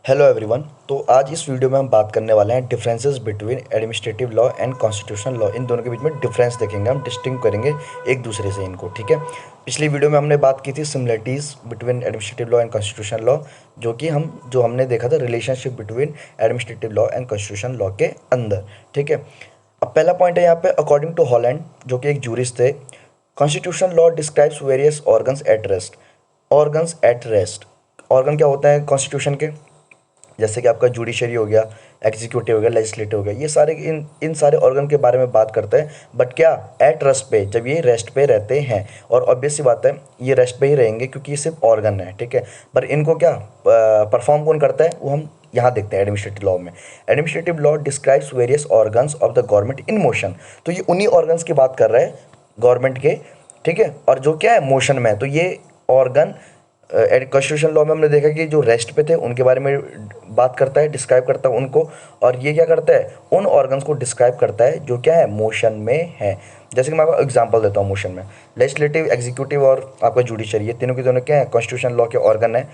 Hello everyone. तो आज इस वीडियो में हम बात करने वाले हैं differences between administrative law and constitutional law. इन दोनों के बीच में डिफरेंस देखेंगे, हम डिस्टिंग करेंगे एक दूसरे से इनको। ठीक है, पिछली वीडियो में हमने बात की थी similarities between administrative law and constitutional law, जो हमने देखा था relationship between administrative law and constitution law के अंदर। ठीक है, अब पहला पॉइंट है यहाँ पे, अकॉर्डिंग टू हॉलैंड जो कि एक जूरिस्ट थे, constitution law describes various organs at rest. Organs at rest, organ क्या होता है कॉन्स्टिट्यूशन के? जैसे कि आपका जुडिशरी हो गया, एग्जीक्यूटिव हो गया, लेजिस्लेटिव हो गया, ये सारे इन सारे ऑर्गन के बारे में बात करते हैं। बट क्या एट रेस्ट पे, जब ये रेस्ट पे रहते हैं, और ऑब्वियस सी बात है ये रेस्ट पे ही रहेंगे क्योंकि ये सिर्फ ऑर्गन है। ठीक है, पर इनको क्या परफॉर्म कौन करता है वो हम यहाँ देखते हैं एडमिनिस्ट्रेटिव लॉ में। Administrative law describes various organs of the government in motion. तो ये उन्हीं ऑर्गन्स की बात कर रहा है गवर्नमेंट के। ठीक है, और जो क्या है मोशन में है, तो ये ऑर्गन कॉन्स्टिट्यूशन लॉ में हमने देखा कि जो रेस्ट पे थे उनके बारे में बात करता है, डिस्क्राइब करता है उनको। और ये क्या करता है, उन ऑर्गन्स को डिस्क्राइब करता है जो क्या है मोशन में है। जैसे कि मैं आपको एग्जांपल देता हूँ मोशन में, लेजिस्लेटिव, एग्जीक्यूटिव और आपका जुडिशरी, ये तीनों के दोनों क्या है कॉन्स्टिट्यूशन लॉ के ऑर्गन है।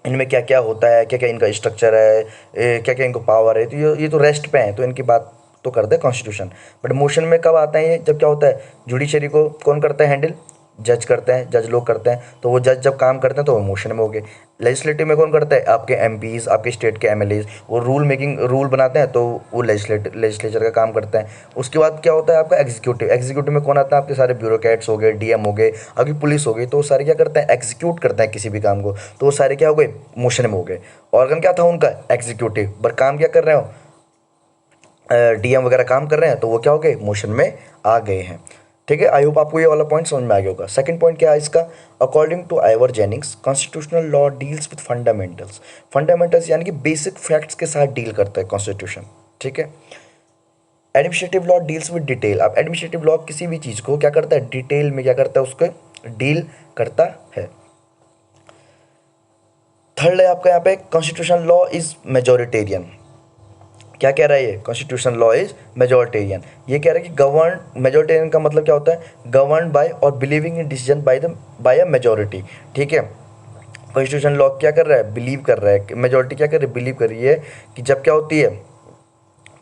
इनमें क्या क्या होता है, क्या क्या इनका स्ट्रक्चर है, क्या क्या इनको पावर है, तो ये तो रेस्ट पे हैं, तो इनकी बात तो करते हैं कॉन्स्टिट्यूशन। बट मोशन में कब आता है ये, जब क्या होता है जुडिशरी को कौन करता है हैंडल, जज करते हैं, जज लोग करते हैं, तो वो जज जब काम करते हैं तो वो मोशन में हो गए। लेजिस्लेटिव में कौन करता है, आपके एमपीज, आपके स्टेट के एमएलएज, वो रूल बनाते हैं, तो वो लेजिस्लेचर का काम करते हैं। उसके बाद क्या होता है आपका एग्जीक्यूटिव। एग्जीक्यूटिव में कौन आता है, आपके सारे ब्यूरोक्रेट्स हो गए, डीएम हो गए, आपकी पुलिस हो गई, तो वो सारे क्या करते हैं एग्जीक्यूट करते हैं किसी भी काम को, तो वो सारे क्या हो गए मोशन में हो गए। ऑर्गन क्या था उनका एग्जीक्यूटिव, पर काम क्या कर रहे हो, डीएम वगैरह काम कर रहे हैं, तो वो क्या हो गए मोशन में आ गए हैं। ठीक है, आई होप आपको ये वाला पॉइंट समझ में आ गया होगा। सेकंड पॉइंट क्या है इसका, according to Ivor Jennings constitutional law deals with fundamentals. Fundamentals यानी कि बेसिक फैक्ट्स के साथ डील करता है कॉन्स्टिट्यूशन। ठीक है, administrative law deals with detail. अब एडमिनिस्ट्रेटिव लॉ किसी भी चीज़ को क्या करता है, डिटेल में क्या करता है, उसको डील करता है। थर्ड है आपका यहाँ पे, कॉन्स्टिट्यूशन लॉ इज मेजोरिटेरियन। क्या कह रहा है ये, कॉन्स्टिट्यूशन लॉ इज मेजोरिटेरियन। ये कह रहा है कि गवर्न, मेजोरिटेरियन का मतलब क्या होता है, गवर्न बाय और believing in decision by a majority. ठीक है, कॉन्स्टिट्यूशन लॉ क्या कर रहा है, बिलीव कर रहा है, मेजोरिटी क्या कर रही है, बिलीव कर रही है कि जब क्या होती है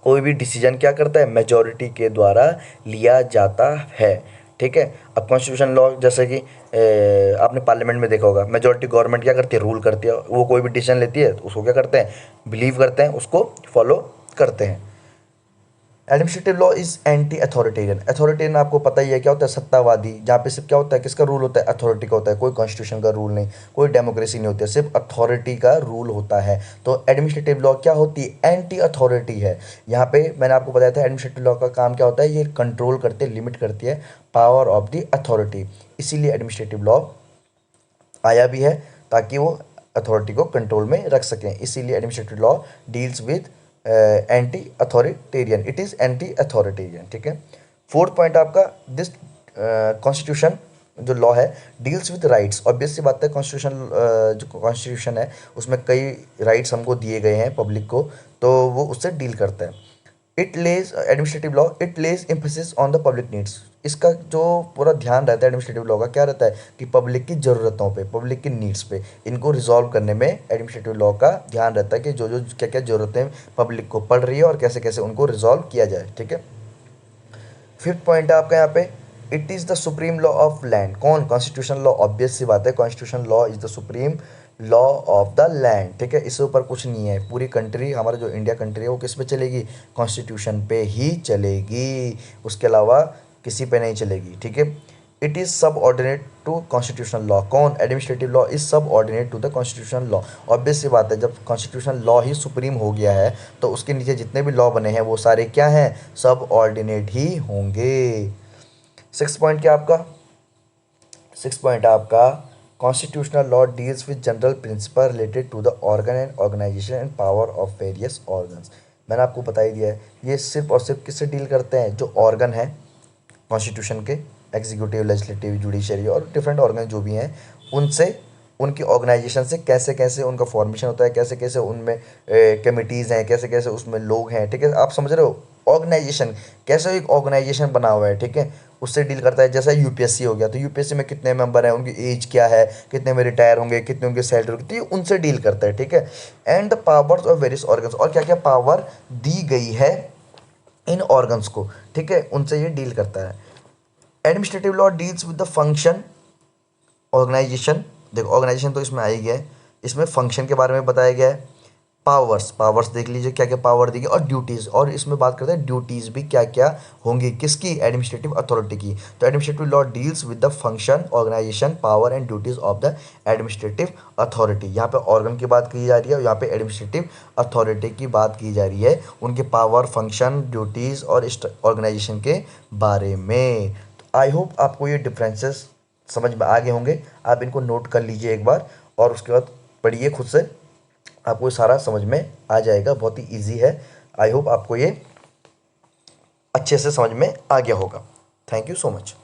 कोई भी डिसीजन क्या करता है मेजोरिटी के द्वारा लिया जाता है। ठीक है, अब कॉन्स्टिट्यूशन लॉ जैसे कि आपने पार्लियामेंट में देखा होगा, मेजोरिटी गवर्नमेंट क्या करती है, रूल करती है, वो कोई भी डिसीजन लेती है तो उसको क्या करते हैं, बिलीव करते हैं, उसको फॉलो करते हैं। Administrative law is anti authoritarian. Authoritarian आपको पता ही है क्या होता है, सत्तावादी, जहाँ पे सिर्फ क्या होता है, किसका रूल होता है, अथॉरिटी का होता है, कोई कॉन्स्टिट्यूशन का रूल नहीं, कोई डेमोक्रेसी नहीं होती है, सिर्फ अथॉरिटी का रूल होता है। तो एडमिनिस्ट्रेटिव लॉ क्या होती है, एंटी अथॉरिटी है। यहाँ पे मैंने आपको बताया था एडमिनिस्ट्रेटिव लॉ का काम क्या होता है, ये कंट्रोल करते, लिमिट करती है पावर ऑफ द अथॉरिटी। इसीलिए एडमिनिस्ट्रेटिव लॉ आया भी है ताकि वो अथॉरिटी को कंट्रोल में रख सकें। इसीलिए administrative law deals with anti authoritarian, it is anti authoritarian. ठीक है, फोर्थ पॉइंट आपका, दिस कॉन्स्टिट्यूशन जो लॉ है डील्स विद राइट्स। ऑब्वियस सी बात है, कॉन्स्टिट्यूशन जो कॉन्स्टिट्यूशन है उसमें कई राइट्स हमको दिए गए हैं पब्लिक को, तो वो उससे डील करता है। It Lay's administrative law, it Lay's emphasis on the public needs. इसका जो पूरा ध्यान रहता है एडमिनिस्ट्रेटिव लॉ का, क्या रहता है कि पब्लिक की ज़रूरतों पे, पब्लिक की नीड्स पे, इनको रिजॉल्व करने में एडमिनिस्ट्रेटिव लॉ का ध्यान रहता है कि जो जो क्या क्या ज़रूरतें पब्लिक को पड़ रही है और कैसे कैसे उनको रिजॉल्व किया जाए। ठीक है, फिफ्थ पॉइंट है आपका यहाँ पे, it is the supreme law of land. कौन, कॉन्स्टिट्यूशन लॉ। ऑब्वियस सी बात है, constitution law is the supreme law of the land. ठीक है, इससे ऊपर कुछ नहीं है। पूरी कंट्री, हमारा जो इंडिया कंट्री है वो किस पे चलेगी, कॉन्स्टिट्यूशन पे ही चलेगी, उसके अलावा किसी पे नहीं चलेगी। ठीक है, it is subordinate to constitutional law. कौन, administrative law is subordinate to the constitutional law. Obvious सी बात है, जब कॉन्स्टिट्यूशनल लॉ ही सुप्रीम हो गया है तो उसके नीचे जितने भी लॉ बने हैं वो सारे क्या हैं, सब ऑर्डिनेट ही होंगे। सिक्स पॉइंट क्या आपका, सिक्स पॉइंट आपका, constitutional law deals with general principle related to the organ and organisation and power of various organs. मैंने आपको बता ही दिया है, ये सिर्फ और सिर्फ किससे डील करते हैं, जो ऑर्गन है कॉन्स्टिट्यूशन के, एग्जीक्यूटिव, लेजिस्लेटिव, जुडिशरी और डिफरेंट ऑर्गन जो भी हैं, उनसे, उनकी ऑर्गेनाइजेशन से कैसे कैसे उनका फॉर्मेशन होता है, कैसे कैसे उनमें कमिटीज़ हैं, कैसे कैसे उसमें लोग हैं। ठीक है, आप समझ रहे हो, ऑर्गेनाइजेशन, कैसे एक ऑर्गेनाइजेशन बना हुआ है, ठीक है, उससे डील करता है। जैसे यूपीएससी हो गया, तो यूपीएससी में कितने मेंबर हैं, उनकी एज क्या है, कितने में रिटायर होंगे, कितने उनकी सैलरी होगी, तो ये उनसे डील करता है, ठीक है। And the powers of various organs, और क्या क्या पावर दी गई है इन ऑर्गन्स को, ठीक है, उनसे ये डील करता है। Administrative law deals with the function organisation, देखो ऑर्गेनाइजेशन तो इसमें आ ही गया है, इसमें फंक्शन के बारे में बताया गया है। पावर्स, पावर्स देख लीजिए क्या क्या पावर दी गई, और ड्यूटीज़, और इसमें बात करते हैं ड्यूटीज़ भी क्या क्या होंगी, किसकी, एडमिनिस्ट्रेटिव अथॉरिटी की। तो administrative law deals with the function, organisation, power and duties of the administrative authority. यहाँ पे ऑर्गन की बात की जा रही है और यहाँ पे एडमिनिस्ट्रेटिव अथॉरिटी की बात की जा रही है, उनके पावर, फंक्शन, ड्यूटीज़ और ऑर्गेनाइजेशन के बारे में। तो आई होप आपको ये डिफरेंसेस समझ में आ गए होंगे। आप इनको नोट कर लीजिए एक बार, और उसके बाद पढ़िए खुद से, आपको ये सारा समझ में आ जाएगा, बहुत ही इजी है। आई होप आपको ये अच्छे से समझ में आ गया होगा। Thank you so much.